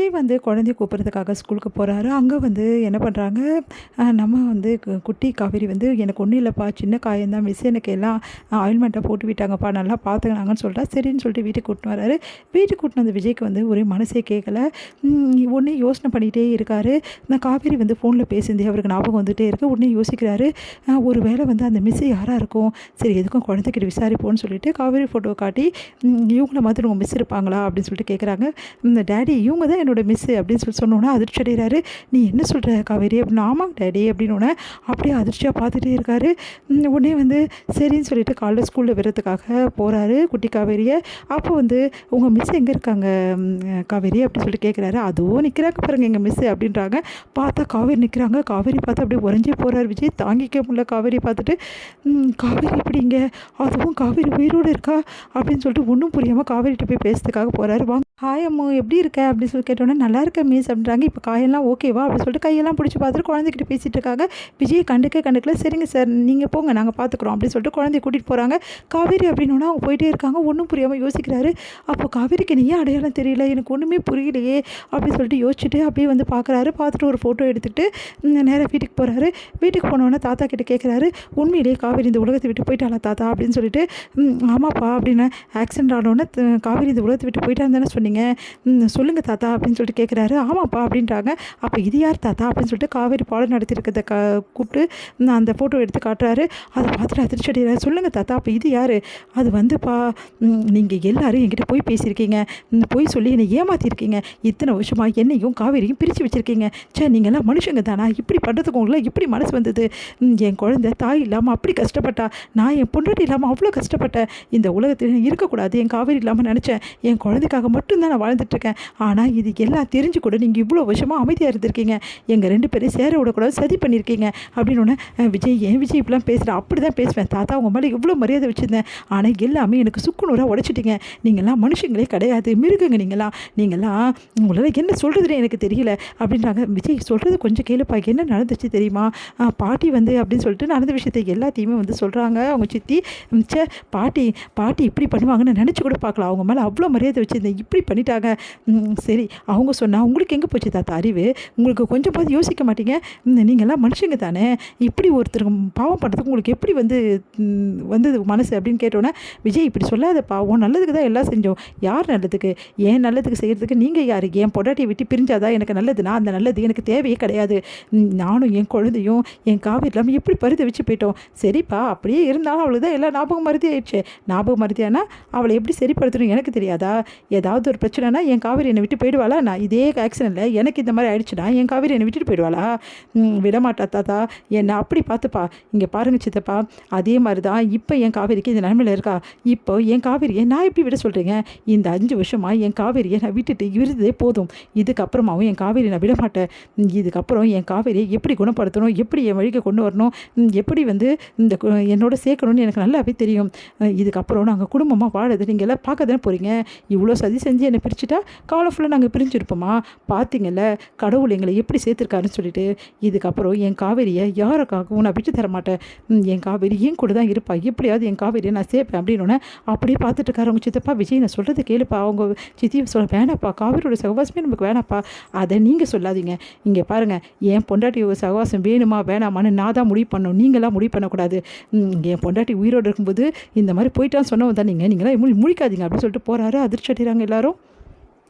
விஜய் வந்து குழந்தைய கூப்பிட்றதுக்காக ஸ்கூலுக்கு போகிறாரு. அங்கே வந்து என்ன பண்ணுறாங்க, நம்ம வந்து குட்டி காவேரி வந்து எனக்கு ஒன்றும் இல்லைப்பா, சின்ன காயம் தான், மிஸ் எனக்கு எல்லாம் ஆயில்மெண்ட்டை போட்டு விட்டாங்கப்பா, நல்லா பார்த்துக்கினாங்கன்னு சொல்லிட்டா. சரின்னு சொல்லிட்டு வீட்டுக்கு கூட்டின்னு வராரு. வீட்டுக்கு கூட்டின்னு வந்த விஜய்க்கு வந்து ஒரே மனசே கேட்கல. உடனே யோசனை பண்ணிகிட்டே இருக்காரு. நான் காவேரி வந்து ஃபோனில் பேசியிருந்தே அவருக்கு ஞாபகம் வந்துகிட்டே இருக்குது. உடனே யோசிக்கிறாரு, ஒரு வேளை வந்து அந்த மிஸ்ஸு யாராக இருக்கும், சரி எதுக்கும் குழந்தைக்கிட்ட விசாரிப்போன்னு சொல்லிட்டு காவேரி ஃபோட்டோவை காட்டி, இவங்கள மாதிரி உங்கள் மிஸ் இருப்பாங்களா அப்படின்னு சொல்லிட்டு கேட்குறாங்க. டேடி இவங்க தான் என்னோடய மிஸ்ஸு அப்படின்னு சொல்லி சொன்னோன்னே அதிர்ச்சி அடைகிறாரு. நீ என்ன சொல்கிற காவேரி அப்படின்னு. ஆமாம் டேடி அப்படின்னோடனே அப்படியே அதிர்ச்சியாக பார்த்துட்டே இருக்காரு. உடனே வந்து சரின்னு சொல்லிட்டு காலைல ஸ்கூலில் விடுறதுக்காக போகிறாரு குட்டி காவேரியை. அப்போ வந்து உங்கள் மிஸ் எங்கே இருக்காங்க காவேரி அப்படின்னு சொல்லிட்டு கேட்குறாரு. அதுவும் நிற்கிறாங்க பாருங்க எங்கள் மிஸ்ஸு அப்படின்றாங்க. பார்த்தா காவேரி நிற்கிறாங்க. காவேரி பார்த்து அப்படியே உறைஞ்சி போகிறார் விஜய். தாங்கிக்க முடியல காவேரி பார்த்துட்டு. காவேரி இப்படிங்க, அதுவும் காவேரி உயிரோடு இருக்கா அப்படின்னு சொல்லிட்டு ஒன்றும் புரியாமல் காவேரிகிட்ட போய் பேசுறதுக்காக போகிறாரு. வாங்க ஹாய் அம்மு எப்படி இருக்க அப்படின்னு சொல்லி கேட்டோன்னே நல்லா இருக்க மிஸ் அப்படின்றாங்க. இப்போ காயெல்லாம் ஓகேவா அப்படின்னு சொல்லிட்டு கையெல்லாம் பிடிச்சி பார்த்துட்டு குழந்தைகிட்ட பேசிகிட்டு இருக்காங்க. விஜய் கண்டுக்கல. சரிங்க சார் நீங்கள் போங்க நாங்கள் பார்த்துக்குறோம் அப்படின்னு சொல்லிட்டு குழந்தைய கூட்டிகிட்டு போகிறாங்க. காவேரி அப்படின்னா அவங்க போயிட்டே இருக்காங்க. ஒன்றும் புரியாமல் யோசிக்கிறாரு. அப்போ காவேரிக்கு நீ ஏன் அடையாளம் தெரியல, எனக்கு ஒன்றுமே புரியலையே அப்படின்னு சொல்லிட்டு யோசிச்சுட்டு அப்படியே வந்து பார்க்குறாரு. பார்த்துட்டு ஒரு ஃபோட்டோ எடுத்துகிட்டு நேராக வீட்டுக்கு போகிறாரு. வீட்டுக்கு போனோடனே தாத்தா கிட்டே கேட்குறாரு, உண்மையிலேயே காவேரி இந்த உலகத்தை விட்டு போயிட்டாளா தாத்தா அப்படின்னு சொல்லிட்டு. ஆமாப்பா அப்படின்னு. ஆக்சிடென்ட் ஆனோடனே காவேரி இந்த உலகத்தை விட்டு போயிட்டான்னு தானே சொன்னீங்க, சொல்லுங்கள் தாத்தா அப்படின்னு சொல்லிட்டு கேட்குறாரு. ஆமாப்பா அப்படின்றாங்க. அப்போ இது யார் தாத்தா அப்படின்னு சொல்லிட்டு காவேரி பாடம் நடத்திருக்கிறத கூப்பிட்டு அந்த ஃபோட்டோ எடுத்து காட்டுறாரு. அதை பார்த்துட்டு அதிர்ச்சி அடைகிறாரு. சொல்லுங்கள் தாத்தா அப்போ இது யார், அது வந்துப்பா நீங்கள் எல்லோரும் என்கிட்ட போய் பேசியிருக்கீங்க, போய் சொல்லி என்னை ஏமாற்றிருக்கீங்க, இத்தனை வருஷமாக என்னையும் காவேரியும் பிரித்து வச்சுருக்கீங்க. சே நீங்கள்லாம் மனுஷங்க தானா, இப்படி பண்ணுறதுக்கு உங்களை இப்படி மனசு வந்தது, என் குழந்தை தாய் இல்லாமல் அப்படி கஷ்டப்பட்டா, நான் என் பொண்டாட்டி இல்லாமல் அவ்வளோ கஷ்டப்பட்டேன், இந்த உலகத்தில் இருக்கக்கூடாது என் காவேரி இல்லாமல் நினச்சேன், என் குழந்தைக்காக மட்டும்தான் நான் வாழ்ந்துட்டுருக்கேன், ஆனால் இது எல்லாம் தெரிஞ்சு கூட நீங்கள் இவ்வளோ வருஷமாக அமைதியாக இருந்திருக்கீங்க, எங்கள் 2 பேரையும் சேர விடக்கூடாது சதி பண்ணியிருக்கீங்க அப்படின்னு ஒன்று. விஜய் ஏன் விஜய் இப்படிலாம் பேசுகிறேன், அப்படி தான் பேசுவேன் தாத்தா, உங்கள் மேலே இவ்வளோ மரியாதை வச்சுருந்தேன், ஆனால் எல்லாமே எனக்கு சுக்குநூறாக உடைச்சிட்டிங்க, நீங்கள்லாம் மனுஷங்களே கிடையாது, மிருகங்க நீங்கள்லாம் உங்களால் என்ன சொல்கிறதுனே எனக்கு தெரியல அப்படின்றாங்க. விஜய் சொல்கிறது கொஞ்சம் கேளுப்பா, என்ன நடந்துச்சு தெரியுமா, பாட்டி வந்து அப்படின்னு சொல்லிட்டு நடந்த விஷயத்தை எல்லாத்தையுமே வந்து சொல்கிறாங்க அவங்க சித்தி. சே பாட்டி இப்படி பண்ணுவாங்கன்னு நினச்சி கூட பார்க்கலாம், அவங்க மேலே அவ்வளோ மரியாதை வச்சுருந்தேன், இப்படி பண்ணிட்டாங்க. சரி அவங்க சொன்னால் உங்களுக்கு எங்கே போச்சு தாத்தா அறிவு, உங்களுக்கு கொஞ்சம் பார்த்து யோசிக்க மாட்டீங்க, நீங்கள்லாம் மனுஷங்க தானே, இப்படி ஒருத்தருக்கு பாவம் பண்ணுறதுக்கு உங்களுக்கு எப்படி வந்தது மனசு அப்படின்னு கேட்டோன்னே, விஜய் இப்படி சொல்லாதப்பா, உன் நல்லதுக்கு தான் எல்லாம் செஞ்சோம், யார் நல்லதுக்கு, ஏன் நல்லதுக்கு செய்கிறதுக்கு நீங்கள் யார், என் பொண்டாட்டியை விட்டு பிரிஞ்சாதான் எனக்கு நல்லதுன்னா அந்த நல்லது எனக்கு தேவையே கிடையாது, நானும் என் குழந்தையும் என் காவிரி இல்லாமல் எப்படி பருதி வச்சு போயிட்டோம், சரிப்பா அப்படியே இருந்தாலும் அவளுக்கு தான் எல்லாம் ஞாபகம் மருதி ஆயிடுச்சு, ஞாபகம் மருதியானா அவளை எப்படி சரிப்படுத்தணும் எனக்கு தெரியாதா, ஏதாவது ஒரு பிரச்சனைனா என் காவிரி என்னை விட்டு போயிடுவாளா, நான் இதே ஆக்சிடெண்ட்டில் எனக்கு இந்த மாதிரி ஆயிடுச்சுன்னா என் காவிரி என்னை விட்டுட்டு போயிடுவாளா, விடமாட்டா தாத்தா, என்னை அப்படி பார்த்துப்பா, இங்கே பாருங்கள் சித்தப்பா, அதே மாதிரி தான் இப்போ என் காவேரிக்கு இந்த நிலமையில் இருக்கா, இப்போ என் காவேரியை நான் எப்படி விட சொல்கிறீங்க, இந்த 5 வருஷமாக என் காவேரியை நான் விட்டுட்டு இருந்ததே போதும், இதுக்கப்புறமாவும் என் காவேரி நான் விட மாட்டேன், இதுக்கப்புறம் என் காவேரியை எப்படி குணப்படுத்தணும், எப்படி என் வழிக்கு கொண்டு வரணும், எப்படி வந்து இந்த என்னோட சேர்க்கணும்னு எனக்கு நல்லாவே தெரியும், இதுக்கப்புறம் நாங்கள் குடும்பமாக வாழது நீங்கள் எல்லாம் பார்க்க தானே போகிறீங்க, இவ்வளோ சதி செஞ்சு என்னை பிரிச்சுட்டா காலம் ஃபுல்லாக நாங்கள் பிரிஞ்சிருப்போமா, பார்த்தீங்கல்ல கடவுள் எங்களை எப்படி சேர்த்துருக்காருன்னு சொல்லிட்டு, இதுக்கப்புறம் என் காவேரியை யாருக்காகவும் நான் விட்டு தர மாட்டேன், என் காவேரி என் கூட தான் இருப்பா, எப்படியாவது என் காவேரியை நான் சேர்ப்பேன் அப்படின்னு அப்படியே பார்த்துட்டு இருக்காரு அவங்க சித்தப்பா. விஜய் நான் சொல்கிறது கேளுப்பா, அவங்க சித்தி சொல்ல வேணாப்பா, காவேரியோட சகவாசமே நமக்கு வேணாப்பா, அதை நீங்கள் சொல்லாதீங்க, இங்கே பாருங்கள் என் பொண்டாட்டி சகவாசம் வேணுமா வேணாமான்னு நான் தான் முடிவு பண்ணணும், நீங்களாம் முடிவு பண்ணக்கூடாது, என் பொண்டாட்டி உயிரோடு இருக்கும்போது இந்த மாதிரி போயிட்டான்னு சொன்னவன் தான் நீங்களாம் முழிக்காதீங்க அப்படின்னு சொல்லிட்டு போகிறாரு. அதிர்ச்சி அடைகிறாங்க எல்லாரும்.